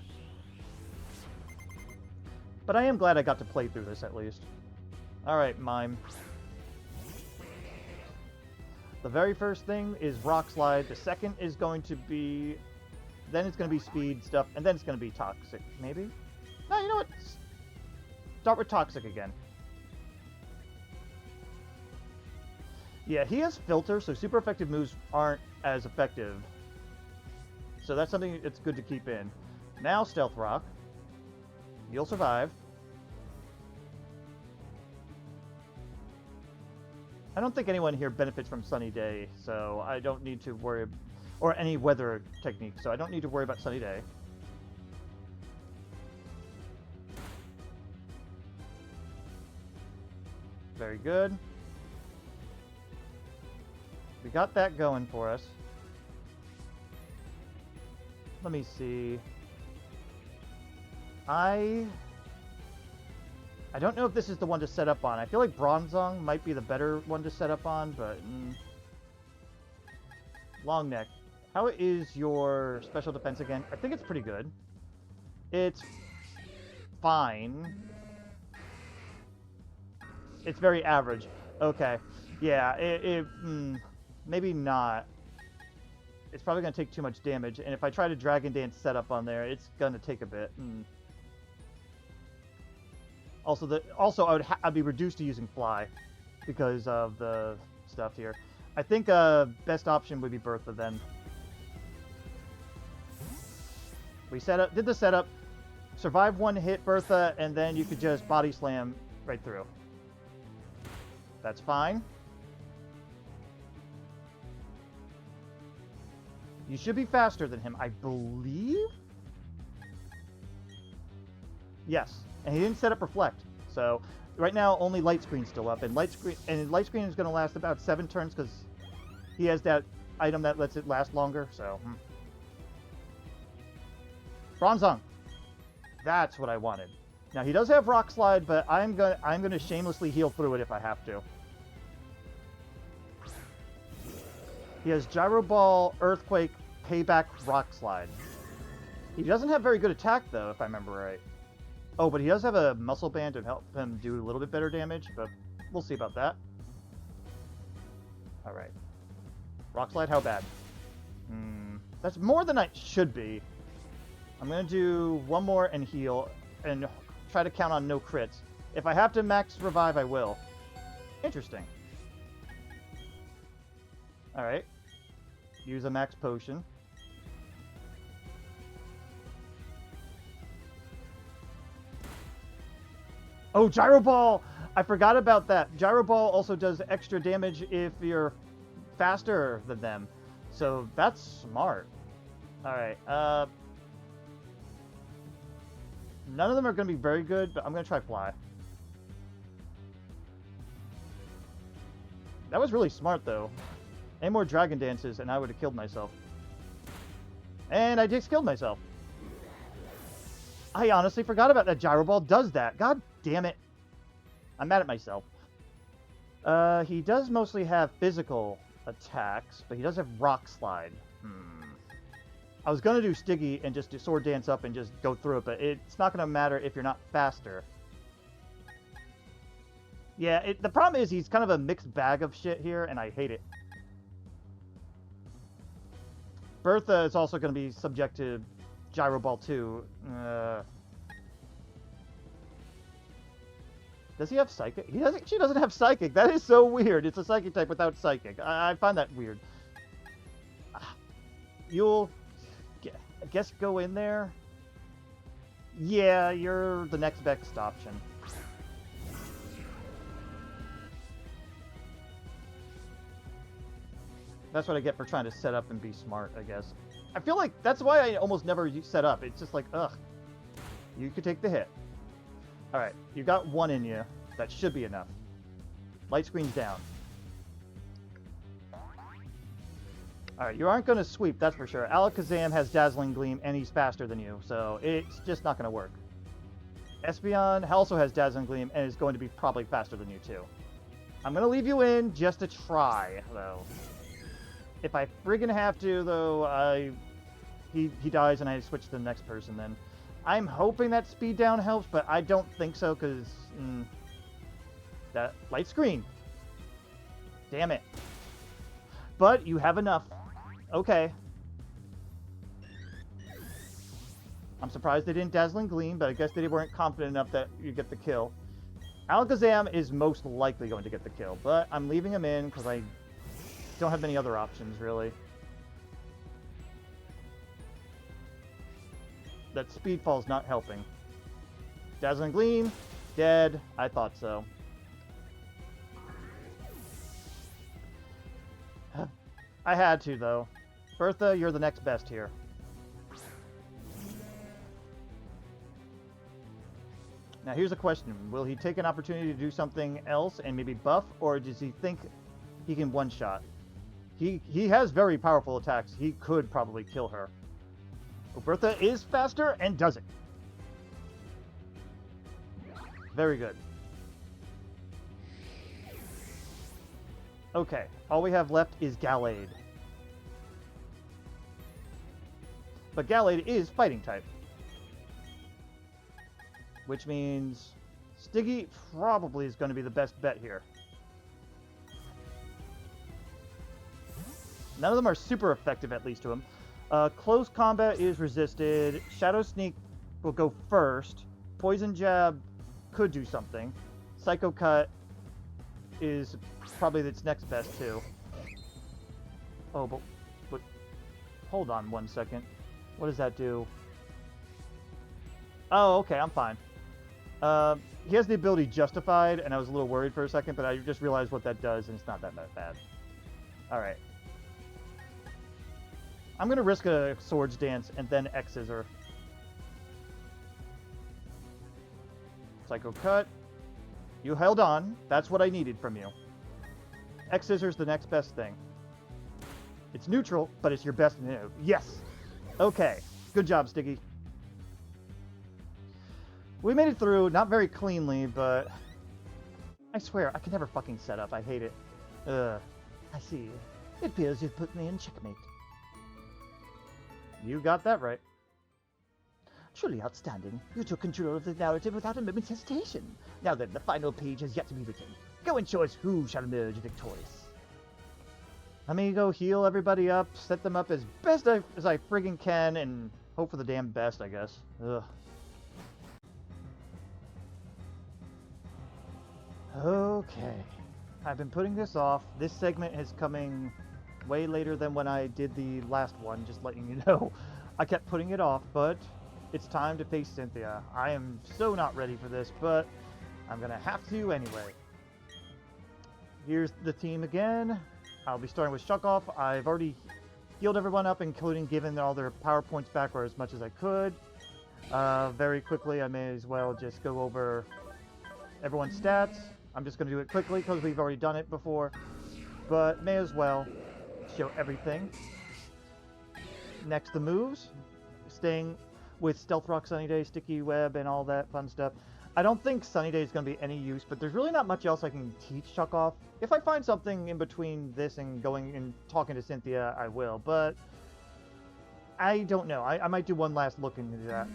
But I am glad I got to play through this, at least. Alright, Mime. The very first thing is Rock Slide. The second is going to be... Then it's going to be Speed stuff, and then it's going to be Toxic, maybe? No, you know what? Start with Toxic again. Yeah, he has Filter, so super effective moves aren't as effective. So that's something that's good to keep in. Now Stealth Rock. You'll survive. I don't think anyone here benefits from Sunny Day, so I don't need to worry... Or any weather technique, so I don't need to worry about Sunny Day. Very good. We got that going for us. Let me see. I don't know if this is the one to set up on. I feel like Bronzong might be the better one to set up on, but... Long Neck. How is your special defense again? I think it's pretty good. It's fine. It's very average. Okay. Yeah, maybe not. It's probably going to take too much damage, and if I try to Dragon Dance setup on there, it's going to take a bit. Also, I'd be reduced to using Fly because of the stuff here. I think best option would be Bertha then. We did the setup, survive one hit Bertha, and then you could just Body Slam right through. That's fine. You should be faster than him, I believe? Yes, and he didn't set up Reflect. So, right now, only Light Screen's still up, and Light Screen is going to last about 7 turns, because he has that item that lets it last longer, so... Bronzong. That's what I wanted. Now, he does have Rock Slide, but I'm gonna shamelessly heal through it if I have to. He has Gyro Ball, Earthquake, Payback, Rock Slide. He doesn't have very good attack, though, if I remember right. Oh, but he does have a Muscle Band to help him do a little bit better damage, but we'll see about that. Alright. Rock Slide, how bad? That's more than I should be. I'm going to do one more and heal, and try to count on no crits. If I have to max revive, I will. Interesting. Alright. Use a max potion. Oh, Gyro Ball! I forgot about that. Gyro Ball also does extra damage if you're faster than them. So that's smart. Alright, none of them are going to be very good, but I'm going to try Fly. That was really smart, though. Any more Dragon Dances, and I would have killed myself. And I just killed myself. I honestly forgot about that. Gyro Ball does that. God damn it. I'm mad at myself. He does mostly have physical attacks, but he does have Rock Slide. I was going to do Stiggy and just do Sword Dance up and just go through it, but it's not going to matter if you're not faster. Yeah, the problem is he's kind of a mixed bag of shit here, and I hate it. Bertha is also going to be subject to Gyro Ball too. Does he have Psychic? He doesn't. She doesn't have Psychic. That is so weird. It's a Psychic type without Psychic. I find that weird. you'll, I guess, go in there. Yeah, you're the next best option. That's what I get for trying to set up and be smart, I guess. I feel like that's why I almost never set up. It's just like, ugh. You could take the hit. Alright, you got one in you. That should be enough. Light screen's down. Alright, you aren't going to sweep, that's for sure. Alakazam has Dazzling Gleam, and he's faster than you, so it's just not going to work. Espeon also has Dazzling Gleam, and is going to be probably faster than you, too. I'm going to leave you in just to try, though. If I friggin' have to, though, he dies and I switch to the next person then. I'm hoping that speed down helps, but I don't think so, because... that light screen. Damn it. But you have enough. Okay. I'm surprised they didn't Dazzling Gleam, but I guess they weren't confident enough that you get the kill. Alakazam is most likely going to get the kill, but I'm leaving him in because I don't have many other options, really. That Speedfall's not helping. Dazzling Gleam, dead. I thought so. I had to, though. Bertha, you're the next best here. Now, here's a question. Will he take an opportunity to do something else and maybe buff, or does he think he can one-shot? He has very powerful attacks. He could probably kill her. But Bertha is faster and does it. Very good. Okay, all we have left is Gallade. But Gallade is fighting type. Which means Stiggy probably is going to be the best bet here. None of them are super effective, at least to him. Close combat is resisted. Shadow Sneak will go first. Poison Jab could do something. Psycho Cut is probably its next best, too. Oh, but hold on one second. What does that do? Oh, okay, I'm fine. He has the ability Justified, and I was a little worried for a second, but I just realized what that does, and it's not that bad. Alright. I'm going to risk a Swords Dance and then X-Scissor. Psycho Cut. You held on. That's what I needed from you. X-Scissor's the next best thing. It's neutral, but it's your best move. Yes! Okay. Good job, Stiggy. We made it through, not very cleanly, but... I swear, I can never fucking set up. I hate it. I see. It appears you've put me in checkmate. You got that right. Truly outstanding. You took control of the narrative without a moment's hesitation. Now then, the final page has yet to be written. Go and show us who shall emerge victorious. Let me go heal everybody up, set them up as best as I friggin' can, and hope for the damn best, I guess. Ugh. Okay. I've been putting this off. This segment is coming way later than when I did the last one, just letting you know. I kept putting it off, but it's time to face Cynthia. I am so not ready for this, but I'm gonna have to anyway. Here's the team again. I'll be starting with Shuckle. I've already healed everyone up, including giving all their power points back or as much as I could. Very quickly, I may as well just go over everyone's stats. I'm just going to do it quickly because we've already done it before, but may as well show everything. Next, the moves. Staying with Stealth Rock, Sunny Day, Sticky Web, and all that fun stuff. I don't think Sunny Day is going to be any use, but there's really not much else I can teach Shuckle. If I find something in between this and going and talking to Cynthia, I will, but I don't know. I might do one last look into that.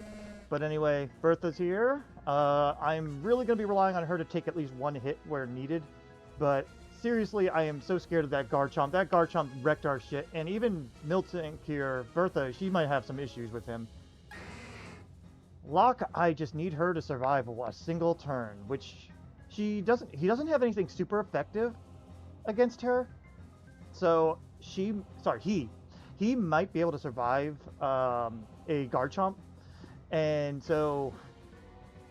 But anyway, Bertha's here. I'm really going to be relying on her to take at least one hit where needed. But seriously, I am so scared of that Garchomp. That Garchomp wrecked our shit. And even Miltank here, Bertha, she might have some issues with him. Locke, I just need her to survive a single turn, which he doesn't have anything super effective against her. So he he might be able to survive a Garchomp. And so,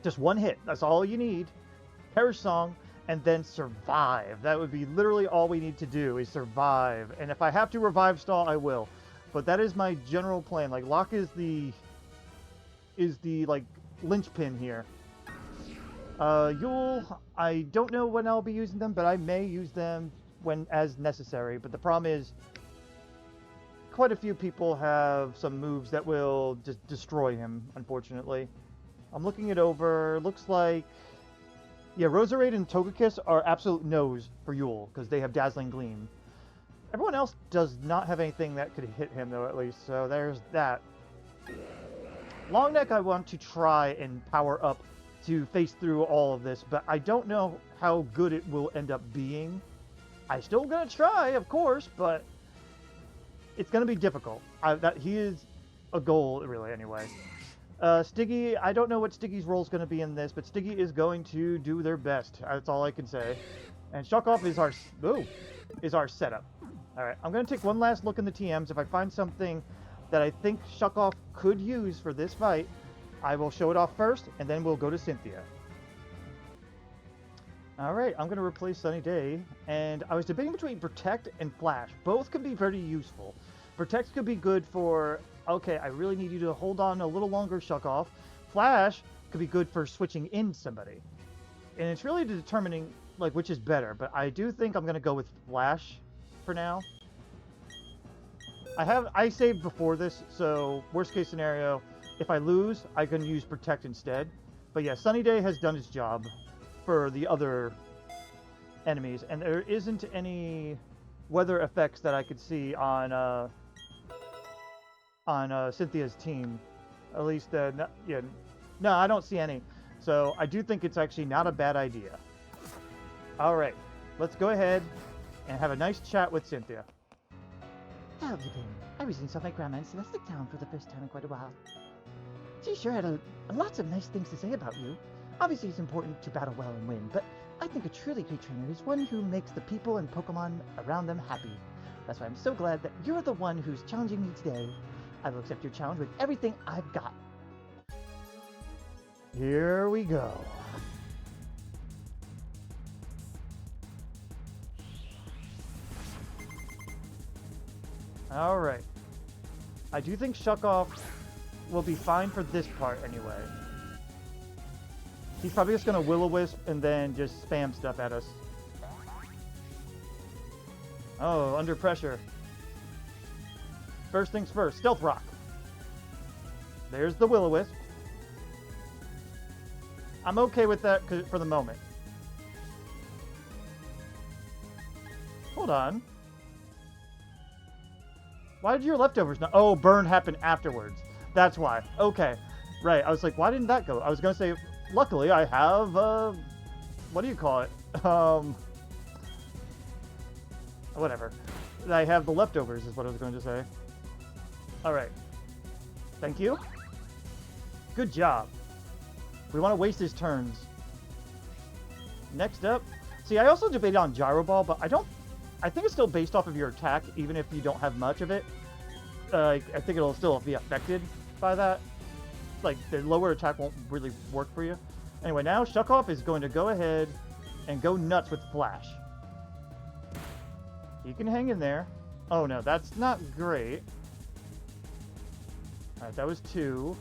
just one hit. That's all you need. Perish Song, and then survive. That would be literally all we need to do is survive. And if I have to revive stall, I will. But that is my general plan. Like, Lock is the like linchpin here. Yule, I don't know when I'll be using them, but I may use them when as necessary. But the problem is, quite a few people have some moves that will just destroy him, unfortunately. I'm looking it over. Looks like, yeah, Roserade and Togekiss are absolute no's for Yule, because they have Dazzling Gleam. Everyone else does not have anything that could hit him, though, at least, so there's that. Long Neck I want to try and power up to face through all of this, but I don't know how good it will end up being. I'm still going to try, of course, but it's going to be difficult. He is a goal, really, anyway. Stiggy, I don't know what Stiggy's role is going to be in this, but Stiggy is going to do their best. That's all I can say. And Shuckle is our setup. All right, I'm going to take one last look in the TMs. If I find something that I think Shuckle could use for this fight, I will show it off first, and then we'll go to Cynthia. All right, I'm going to replace Sunny Day, and I was debating between Protect and Flash. Both can be very useful. Protect could be good for, okay, I really need you to hold on a little longer, Shuckle. Flash could be good for switching in somebody. And it's really determining, like, which is better, but I do think I'm going to go with Flash for now. I saved before this, so worst case scenario, if I lose, I can use Protect instead. But yeah, Sunny Day has done its job for the other enemies, and there isn't any weather effects that I could see on Cynthia's team. At least, no, I don't see any. So I do think it's actually not a bad idea. All right, let's go ahead and have a nice chat with Cynthia. How have you been? I recently saw my grandma in Celestic Town for the first time in quite a while. She sure had lots of nice things to say about you. Obviously, it's important to battle well and win, but I think a truly great trainer is one who makes the people and Pokemon around them happy. That's why I'm so glad that you're the one who's challenging me today. I will accept your challenge with everything I've got. Here we go. All right. I do think Shuckle will be fine for this part anyway. He's probably just going to Will-O-Wisp and then just spam stuff at us. Oh, under pressure. First things first, Stealth Rock. There's the Will-O-Wisp. I'm okay with that for the moment. Hold on. Why did your leftovers not... Oh, burn happened afterwards. That's why. Okay. Right. I was like, why didn't that go? I was going to say, luckily I have, what do you call it? Whatever. I have the leftovers is what I was going to say. All right. Thank you. Good job. We want to waste his turns. Next up. See, I also debated on Gyro Ball, but I think it's still based off of your attack, even if you don't have much of it. I think it'll still be affected by that. Like, the lower attack won't really work for you. Anyway, now Shuckle is going to go ahead and go nuts with Flash. He can hang in there. Oh, no, that's not great. Alright, that was 2.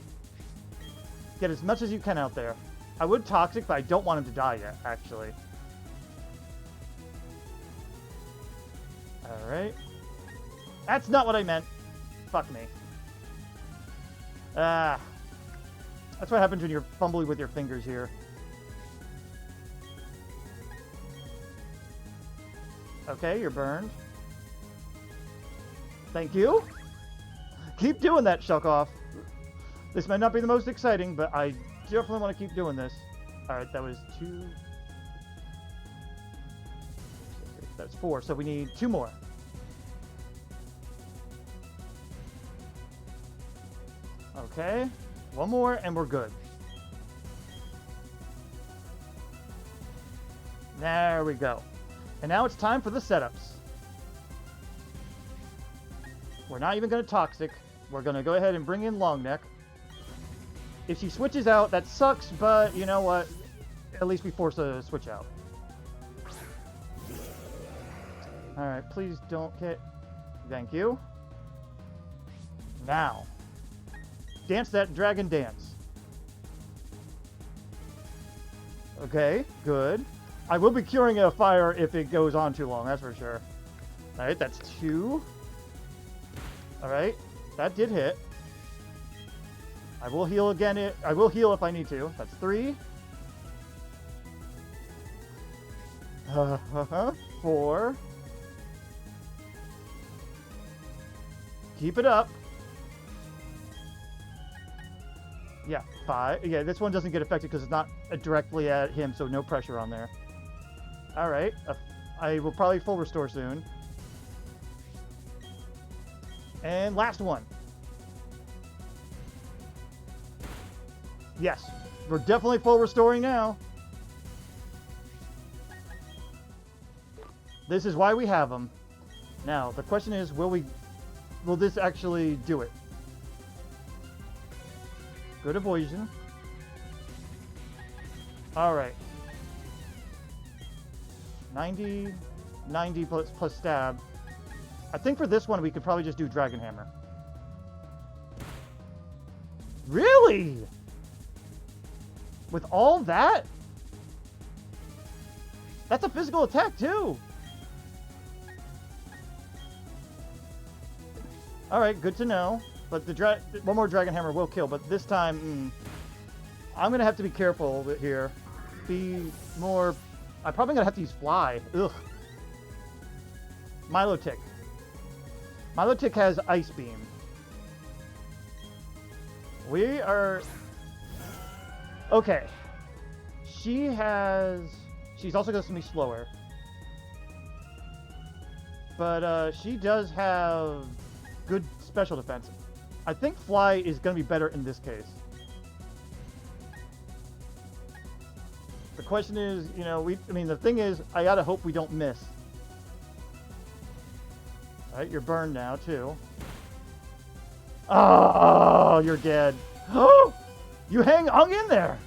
Get as much as you can out there. I would Toxic, but I don't want him to die yet, actually. Alright. That's not what I meant. Fuck me. Ah. That's what happens when you're fumbling with your fingers here. Okay, you're burned. Thank you. Keep doing that, Shuckle. This might not be the most exciting, but I definitely want to keep doing this. Alright, that was 2. That's 4, so we need 2 more. Okay, 1 more and we're good. There we go. And now it's time for the setups. We're not even going to Toxic. We're going to go ahead and bring in Long Neck. If she switches out, that sucks, but you know what? At least we force a switch out. Alright, please don't hit. Thank you. Now. Dance that dragon dance. Okay, good. I will be curing a fire if it goes on too long, that's for sure. Alright, that's 2. Alright, that did hit. I will heal again. I will heal if I need to. That's 3. 4. Keep it up. Yeah, 5. Yeah, this one doesn't get affected because it's not directly at him, so no pressure on there. Alright, I will probably full restore soon. And last one. Yes, we're definitely full restoring now. This is why we have them. Now, the question is, will this actually do it? Good avoidance. Alright. 90 plus stab. I think for this one we could probably just do Dragon Hammer. Really? With all that? That's a physical attack too. Alright, good to know. But one more Dragon Hammer will kill, but this time, I'm going to have to be careful here. Be more... I'm probably going to have to use Fly. Ugh. Milotic. Milotic has Ice Beam. We are... Okay. She's also going to be slower. But she does have good special defense. I think Fly is going to be better in this case. The question is, you know, the thing is, I gotta hope we don't miss. Alright, you're burned now, too. Oh, you're dead. Oh! You hung in there!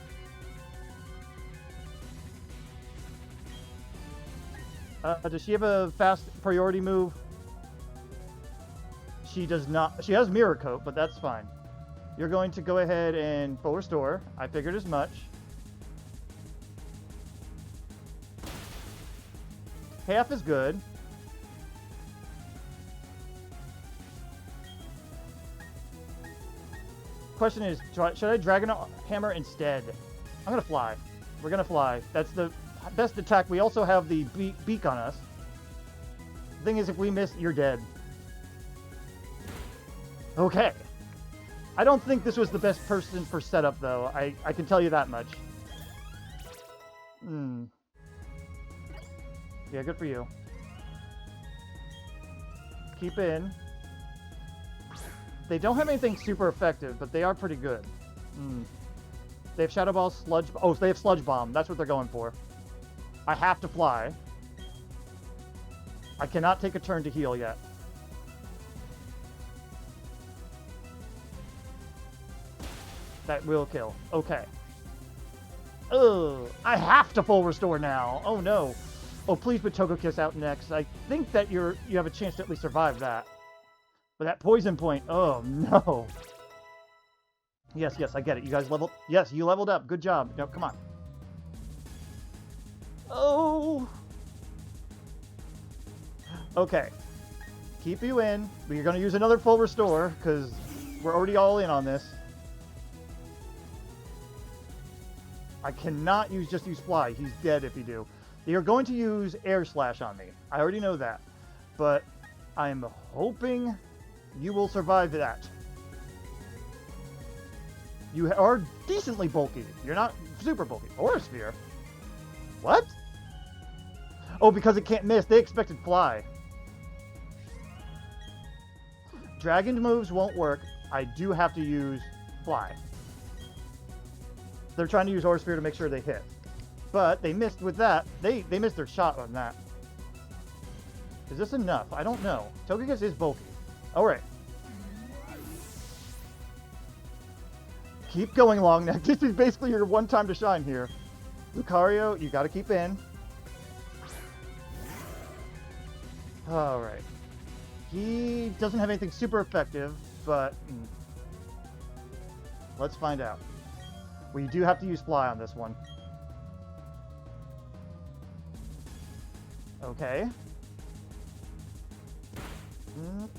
Does she have a fast priority move? She does not. She has Mirror Coat, but that's fine. You're going to go ahead and full restore. I figured as much. Half is good. Question is, should I Dragon Hammer instead? I'm going to fly. We're going to fly. That's the best attack. We also have the beak on us. The thing is, if we miss, you're dead. Okay. I don't think this was the best person for setup, though. I can tell you that much. Yeah, good for you. Keep in. They don't have anything super effective, but they are pretty good. They have Shadow Ball, Sludge... Oh, they have Sludge Bomb. That's what they're going for. I have to fly. I cannot take a turn to heal yet. That will kill. Okay. Ugh. I have to full restore now. Oh, no. Oh, please put Togekiss out next. I think that you have a chance to at least survive that. But that poison point, oh no. Yes, I get it. You guys leveled... Yes, you leveled up. Good job. No, come on. Oh. Okay. Keep you in. We're going to use another full restore, because we're already all in on this. I cannot just use Fly. He's dead if you do. They are going to use Air Slash on me. I already know that. But I'm hoping you will survive that. You are decently bulky. You're not super bulky. Aura Sphere? What? Oh, because it can't miss. They expected Fly. Dragon moves won't work. I do have to use Fly. They're trying to use Aura Sphere to make sure they hit. But they missed with that. They missed their shot on that. Is this enough? I don't know. Togekiss is bulky. Alright. Keep going, long neck. This is basically your one time to shine here. Lucario, you gotta keep in. Alright. He doesn't have anything super effective, but let's find out. We do have to use Fly on this one. Okay.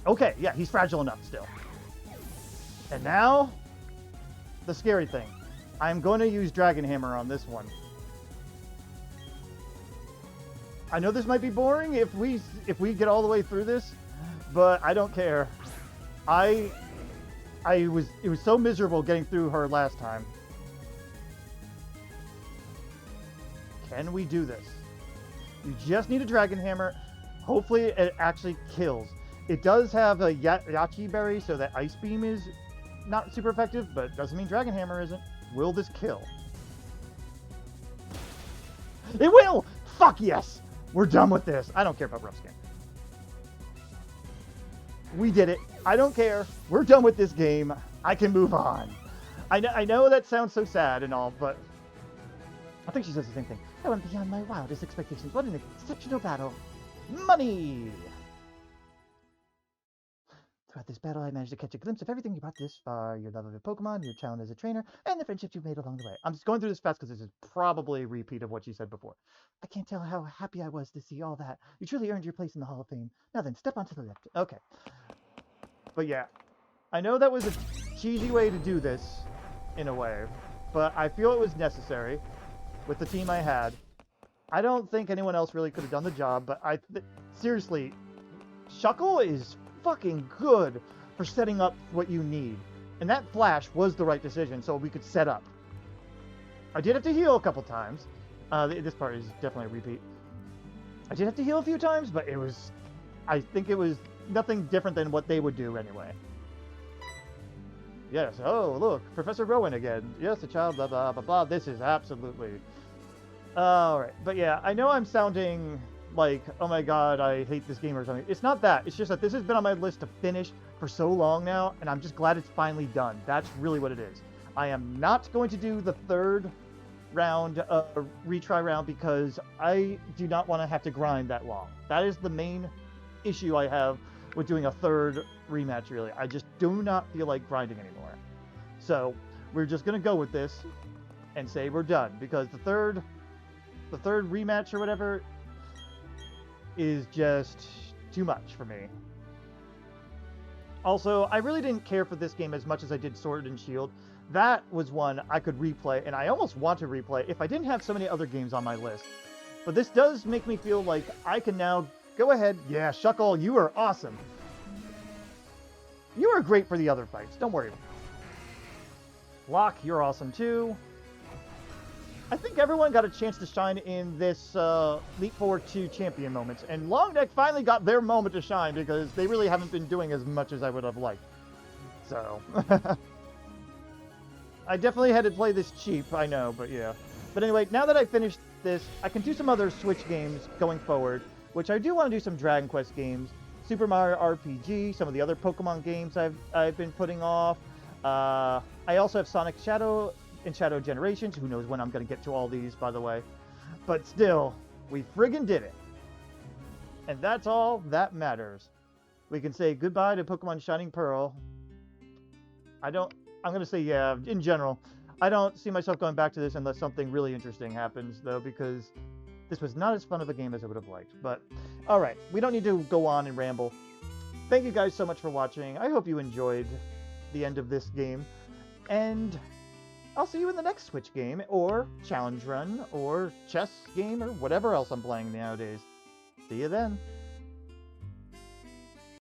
Okay, yeah, he's fragile enough still. And now, the scary thing. I'm going to use Dragon Hammer on this one. I know this might be boring if we get all the way through this, but I don't care. It was so miserable getting through her last time. Can we do this? You just need a Dragon Hammer. Hopefully it actually kills. It does have a Yachi Berry, so that Ice Beam is not super effective, but doesn't mean Dragon Hammer isn't. Will this kill? It will! Fuck yes! We're done with this. I don't care about Rough Skin. We did it. I don't care. We're done with this game. I can move on. I know that sounds so sad and all, but I think she says the same thing. I went beyond my wildest expectations. What an exceptional battle. Money! Throughout this battle, I managed to catch a glimpse of everything you brought this far. Your love of your Pokemon, your talent as a trainer, and the friendships you've made along the way. I'm just going through this fast because this is probably a repeat of what she said before. I can't tell how happy I was to see all that. You truly earned your place in the Hall of Fame. Now then, step onto the left. Okay. But yeah, I know that was a cheesy way to do this, in a way, but I feel it was necessary with the team I had. I don't think anyone else really could have done the job, but seriously, Shuckle is fucking good for setting up what you need. And that Flash was the right decision, so we could set up. I did have to heal a couple times. This part is definitely a repeat. I did have to heal a few times, but I think it was nothing different than what they would do anyway. Yes, oh, look, Professor Rowan again. Yes, a child, blah, blah, blah, blah. This is absolutely... Alright, but yeah, I know I'm sounding like, oh my god, I hate this game or something. It's not that. It's just that this has been on my list to finish for so long now, and I'm just glad it's finally done. That's really what it is. I am not going to do the third round, retry round, because I do not want to have to grind that long. That is the main issue I have with doing a third rematch, really. I just do not feel like grinding anymore. So, we're just going to go with this and say we're done, because the third rematch or whatever is just too much for me. Also, I really didn't care for this game as much as I did Sword and Shield. That was one I could replay, and I almost want to replay if I didn't have so many other games on my list. But this does make me feel like I can now go ahead. Yeah, Shuckle, you are awesome. You are great for the other fights. Don't worry. Locke, you're awesome too. I think everyone got a chance to shine in this Leap Forward 2 champion moments, and Longneck finally got their moment to shine because they really haven't been doing as much as I would have liked. So, I definitely had to play this cheap, I know, but yeah. But anyway, now that I've finished this, I can do some other Switch games going forward, which I do want to do some Dragon Quest games, Super Mario RPG, some of the other Pokemon games I've been putting off. I also have Sonic Shadow and Shadow Generations. Who knows when I'm going to get to all these, by the way. But still, we friggin' did it. And that's all that matters. We can say goodbye to Pokemon Shining Pearl. I'm going to say, yeah, in general, I don't see myself going back to this unless something really interesting happens, though, because this was not as fun of a game as I would have liked. But, alright, we don't need to go on and ramble. Thank you guys so much for watching. I hope you enjoyed the end of this game. And I'll see you in the next Switch game, or challenge run, or chess game, or whatever else I'm playing nowadays. See you then.